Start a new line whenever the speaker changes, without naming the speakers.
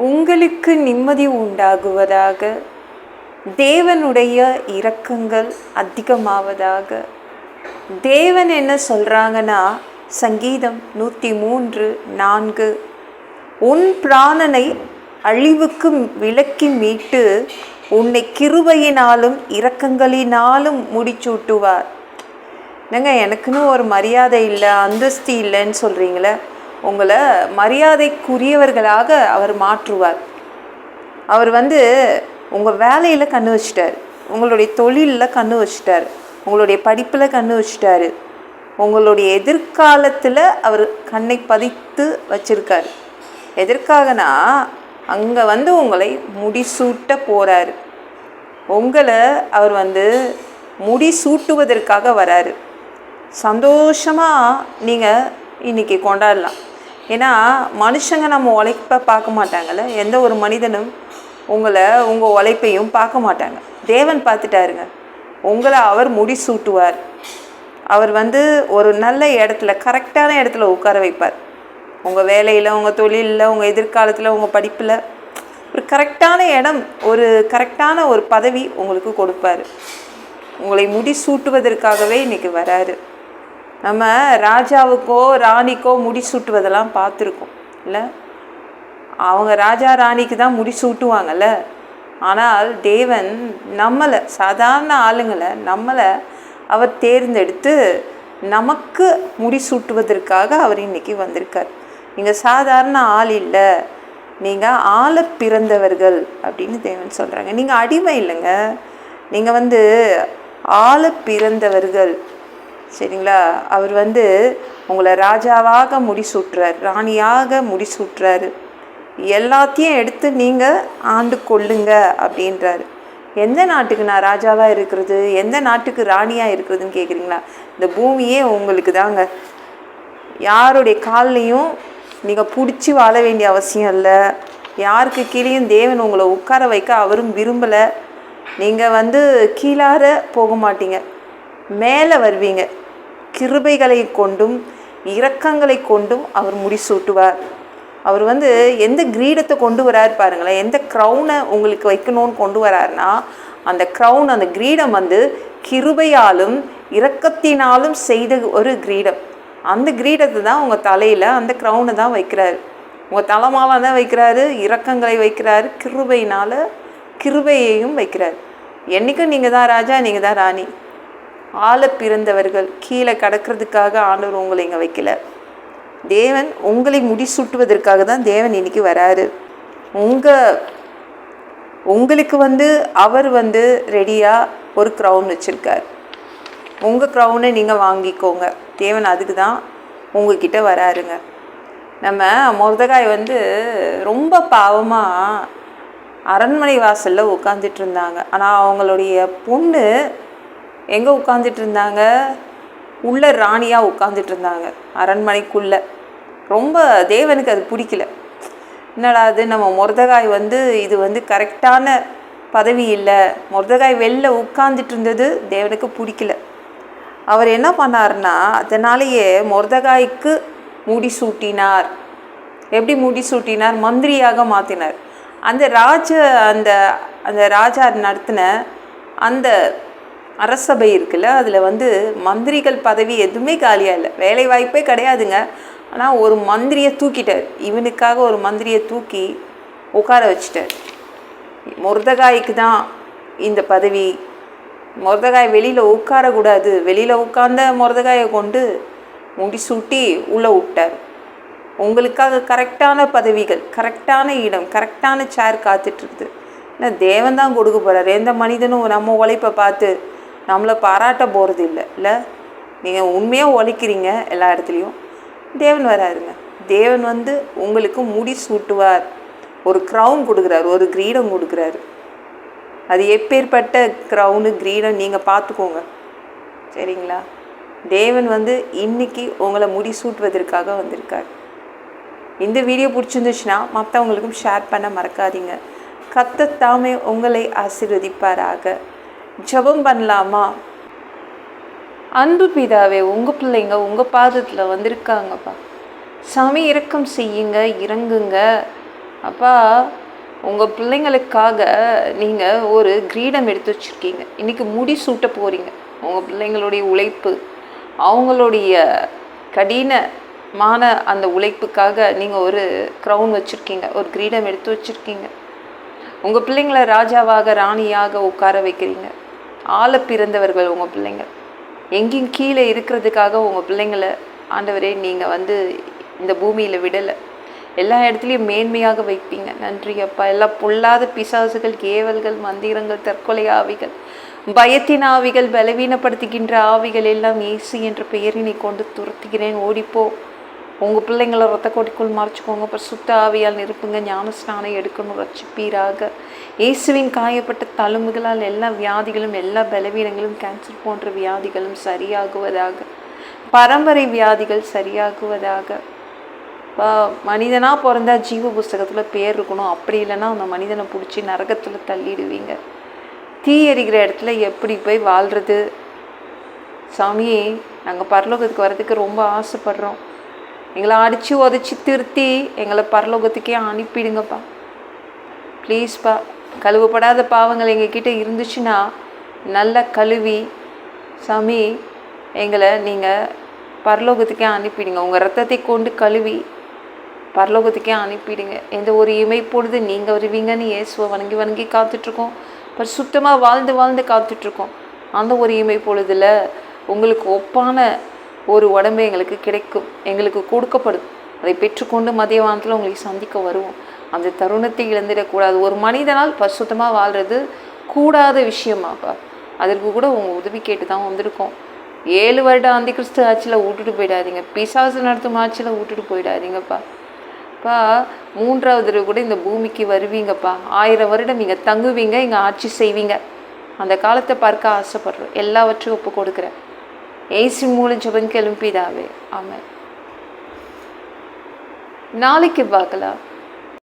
உங்களுக்கு நிம்மதி உண்டாகுவதாக. தேவனுடைய இரக்கங்கள் அதிகமாவதாக. தேவன் என்ன சொல்கிறாங்கன்னா, சங்கீதம் 103:4, உன் பிராணனை அழிவுக்கு விலக்கி மீட்டு உன்னை கிருபையினாலும் இரக்கங்களினாலும் முடிச்சூட்டுவார். என்னங்க, எனக்குன்னு ஒரு மரியாதை இல்லை, அந்தஸ்து இல்லைன்னு சொல்கிறீங்களே, உங்களை மரியாதைக்குரியவர்களாக அவர் மாற்றுவார். அவர் உங்கள் வேலையில் கண்ணு வச்சிட்டார், உங்களுடைய தொழிலில் கண்ணு வச்சிட்டார், உங்களுடைய படிப்பில் கண்ணு வச்சிட்டாரு, உங்களுடைய எதிர்காலத்தில் அவர் கண்ணை பதித்து வச்சிருக்காரு. எதற்காகனா, அங்கே உங்களை முடிசூட்ட போகிறாரு. உங்களை அவர் முடிசூட்டுவதற்காக வராரு. சந்தோஷமாக நீங்கள் இன்றைக்கி கொண்டாடலாம். ஏன்னா மனுஷங்க நம்ம உழைப்பை பார்க்க மாட்டாங்கள்ல. எந்த ஒரு மனிதனும் உங்கள் உழைப்பையும் பார்க்க மாட்டாங்க. தேவன் பார்த்துட்டாருங்க. உங்களை அவர் முடிசூட்டுவார். அவர் ஒரு நல்ல இடத்துல, கரெக்டான இடத்துல உட்கார வைப்பார். உங்கள் வேலையில், உங்கள் தொழிலில், உங்கள் எதிர்காலத்தில், உங்கள் படிப்பில் ஒரு கரெக்டான இடம், ஒரு கரெக்டான ஒரு பதவி உங்களுக்கு கொடுப்பார். உங்களை முடிசூட்டுவதற்காகவே இன்றைக்கி வராரு. நம்ம ராஜாவுக்கோ ராணிக்கோ முடிசூட்டுவதெல்லாம் பார்த்துருக்கோம் இல்லை? அவங்க ராஜா ராணிக்கு தான் முடிசூட்டுவாங்கல்ல. ஆனால் தேவன் நம்மளை, சாதாரண ஆளுங்களை, நம்மளை அவர் தேர்ந்தெடுத்து நமக்கு முடிசூட்டுவதற்காக அவர் இன்றைக்கி வந்திருக்கார். நீங்கள் சாதாரண ஆள் இல்லை, நீங்கள் ஆள பிறந்தவர்கள் அப்படின்னு தேவன் சொல்கிறாங்க. நீங்கள் அடிமை இல்லைங்க, நீங்கள் ஆள பிறந்தவர்கள். சரிங்களா? அவர் உங்களை ராஜாவாக முடிசூட்டுறார், ராணியாக முடிசூட்டுறாரு. எல்லாத்தையும் எடுத்து நீங்கள் ஆண்டு கொள்ளுங்க அப்படின்றாரு. எந்த நாட்டுக்கு நான் ராஜாவாக இருக்கிறது, எந்த நாட்டுக்கு ராணியாக இருக்கிறதுன்னு கேட்குறீங்களா? இந்த பூமியே உங்களுக்கு தாங்க. யாருடைய கால்லையும் நீங்கள் பிடிச்சி வாழ வேண்டிய அவசியம் இல்லை. யாருக்கு கீழேயும் தேவன் உங்களை உட்கார வைக்க அவரும் விரும்பலை. நீங்கள் கீழார போக மாட்டீங்க, மேலே வருவீங்க. கிருபைகளை கொண்டும் இரக்கங்களை கொண்டும் அவர் முடிசூட்டுவார். அவர் எந்த கிரீடத்தை கொண்டு வராரு பாருங்களேன். எந்த க்ரௌனை உங்களுக்கு வைக்கணும்னு கொண்டு வராருன்னா, அந்த க்ரௌன், அந்த கிரீடம் கிருபையாலும் இரக்கத்தினாலும் செய்த ஒரு கிரீடம். அந்த கிரீடத்தை தான் உங்கள் தலையில், அந்த க்ரௌனை தான் வைக்கிறாரு. உங்கள் தலைமாவை தான் வைக்கிறாரு, இரக்கங்களை வைக்கிறாரு, கிருபையினால் கிருபையையும் வைக்கிறார். என்றைக்கும் நீங்கள் தான் ராஜா, நீங்கள் தான் ராணி. ஆள பிறந்தவர்கள். கீழே கடக்கிறதுக்காக ஆண்டவர் உங்களை இங்கே வைக்கல. தேவன் உங்களை முடிசூட்டுவதற்காக தான் தேவன் இன்னைக்கு வராரு. உங்களுக்கு அவர் ரெடியாக ஒரு க்ரௌன் வச்சுருக்கார். உங்கள் க்ரௌனை நீங்கள் வாங்கிக்கோங்க. தேவன் அதுக்கு தான் உங்ககிட்ட வராருங்க. நம்ம மொர்தெகாய் ரொம்ப பாவமாக அரண்மனை வாசலில் உட்காந்துட்டு இருந்தாங்க. ஆனால் அவங்களுடைய பொண்ணு எங்கே உட்காந்துட்டு இருந்தாங்க? உள்ள ராணியாக உட்காந்துட்டு இருந்தாங்க, அரண்மனைக்குள்ளே. ரொம்ப தேவனுக்கு அது பிடிக்கல. என்னடா அது, நம்ம மொர்தெகாய் இது கரெக்டான பதவி இல்லை. மொர்தெகாய் வெளில உட்காந்துட்டு இருந்தது தேவனுக்கு பிடிக்கல. அவர் என்ன பண்ணார்னா, அதனாலேயே மொர்தெகாய்க்கு முடிசூட்டினார். எப்படி முடிசூட்டினார்? மந்திரியாக மாற்றினார். அந்த ராஜா நடத்தின அந்த அரசபை இருக்குல்ல, அதில் மந்திரிகள் பதவி எதுவுமே காலியாக இல்லை, வேலை வாய்ப்பே கிடையாதுங்க. ஆனால் ஒரு மந்திரியை தூக்கிட்டார். இவனுக்காக ஒரு மந்திரியை தூக்கி உட்கார வச்சிட்டார். மொர்தெகாய்க்கு தான் இந்த பதவி. மொர்தெகாய் வெளியில் உட்காரக்கூடாது. வெளியில் உட்கார்ந்த மொர்தெகாயை கொண்டு முடிசூட்டி உள்ளே விட்டார். உங்களுக்காக கரெக்டான பதவிகள், கரெக்டான இடம், கரெக்டான சேர் காத்துட்ருக்குது. ஏன்னா தேவன் தான் கொடுக்க போகிறார். எந்த மனிதனும் நம்ம உழைப்பை பார்த்து நம்மளை பாராட்ட போகிறது இல்லை. நீங்கள் உண்மையாக உழைக்கிறீங்க எல்லா இடத்துலையும், தேவன் வராருங்க. தேவன் உங்களுக்கு முடிசூட்டுவார். ஒரு க்ரௌன் கொடுக்குறாரு, ஒரு கிரீடம் கொடுக்குறாரு. அது எப்பேற்பட்ட க்ரௌனு, கிரீடம் நீங்கள் பார்த்துக்கோங்க. சரிங்களா? தேவன் இன்னைக்கு உங்களை முடிசூட்டுவதற்காக வந்திருக்கார். இந்த வீடியோ பிடிச்சிருந்துச்சுன்னா மற்றவங்களுக்கும் ஷேர் பண்ண மறக்காதீங்க. கர்த்தர் தாமே உங்களை ஆசீர்வதிப்பாராக. ஜெபம் பண்ணலாமா? அன்பு பிதாவே, உங்கள் பிள்ளைங்க உங்கள் பாதத்தில் வந்திருக்காங்கப்பா. சாமி, இரக்கம் செய்யுங்க, இறங்குங்க. அப்பா, உங்கள் பிள்ளைங்களுக்காக நீங்கள் ஒரு கிரீடம் எடுத்து வச்சுருக்கீங்க. இன்றைக்கி முடி சூட்ட போகிறீங்க. உங்கள் பிள்ளைங்களுடைய உழைப்பு, அவங்களுடைய கடினமான அந்த உழைப்புக்காக நீங்கள் ஒரு க்ரௌன் வச்சுருக்கீங்க, ஒரு கிரீடம் எடுத்து வச்சுருக்கீங்க. உங்கள் பிள்ளைங்களை ராஜாவாக ராணியாக உட்கார வைக்கிறீங்க. ஆள பிறந்தவர்கள் உங்கள் பிள்ளைங்க. எங்கேயும் கீழே இருக்கிறதுக்காக உங்கள் பிள்ளைங்களை ஆண்டவரே நீங்கள் இந்த பூமியில் விடலை. எல்லா இடத்துலையும் மேன்மையாக வைப்பீங்க. நன்றி அப்பா. எல்லா பொல்லாத பிசாசுகள், ஏவல்கள், மந்திரங்கள், தற்கொலை ஆவிகள், பயத்தின் ஆவிகள், பலவீனப்படுத்துகின்ற ஆவிகள் எல்லாம் இயேசு என்ற பெயரினை கொண்டு துரத்துகிறேன். ஓடிப்போ. உங்கள் பிள்ளைங்களை ரத்த கொடிக்குள் மறைச்சிக்கோங்க. அப்புறம் சுத்த ஆவியால் நிரப்புங்க. ஞான ஸ்நானம் எடுக்கணும். ரட்சிப்பீராக. இயேசுவின் காயப்பட்ட தழும்புகளால் எல்லா வியாதிகளும், எல்லா பலவீனங்களும், கேன்சர் போன்ற வியாதிகளும் சரியாகுவதாக. பரம்பரை வியாதிகள் சரியாகுவதாக. மனிதனாக பிறந்தா ஜீவ புஸ்தகத்தில் பேர் இருக்கணும். அப்படி இல்லைன்னா அந்த மனிதனை பிடிச்சி நரகத்தில் தள்ளிடுவீங்க. தீ எறிகிற இடத்துல எப்படி போய் வாழ்கிறது? சாமியே, நாங்கள் பரலோகத்துக்கு வர்றதுக்கு ரொம்ப ஆசைப்படுறோம். எங்களை அடித்து உதச்சி திருத்தி எங்களை பரலோகத்துக்கே அனுப்பிடுங்கப்பா. ப்ளீஸ்ப்பா. கழுவப்படாத பாவங்கள் எங்ககிட்ட இருந்துச்சுன்னா நல்லா கழுவி சாமி எங்களை நீங்கள் பரலோகத்துக்கே அனுப்பிடுங்க. உங்கள் ரத்தத்தை கொண்டு கழுவி பரலோகத்துக்கே அனுப்பிடுங்க. எந்த ஒரு இமைப்பொழுது நீங்கள் வருவீங்கன்னு இயேசுவை வணங்கி வணங்கி காத்துட்ருக்கோம். அப்புறம் சுத்தமாக வாழ்ந்து காத்துட்ருக்கோம். அந்த ஒரு இமைப்பொழுதில் உங்களுக்கு ஒப்பான ஒரு உடம்பு எங்களுக்கு கிடைக்கும், எங்களுக்கு கொடுக்கப்படும். அதை பெற்றுக்கொண்டு மதிய வானத்தில் உங்களுக்கு சந்திக்க வருவோம். அந்த தருணத்தை இழந்துடக்கூடாது. ஒரு மனிதனால் பரிசுத்தமாக வாழ்கிறது கூடாத விஷயமாப்பா. அதற்கு கூட உங்கள் உதவி கேட்டு தான் வந்திருக்கோம். 7 வருடம் அந்த கிறிஸ்து ஆட்சியில் விட்டுட்டு போயிடாதீங்க. பிசாசு நடத்தும் ஆட்சியில் விட்டுட்டு போயிடாதீங்கப்பா. அப்பா, 3வது தடவை கூட இந்த பூமிக்கு வருவீங்கப்பா. 1000 வருடம் நீங்கள் தங்குவீங்க, இங்கே ஆட்சி செய்வீங்க. அந்த காலத்தை பார்க்க ஆசைப்படுறோம். எல்லாவற்றையும் ஒப்பு கொடுக்குறேன். ஏசு மூலம் ஜெபம் கேளும் பிதாவே. ஆமென். நாளைக்கு பார்க்கலாம்.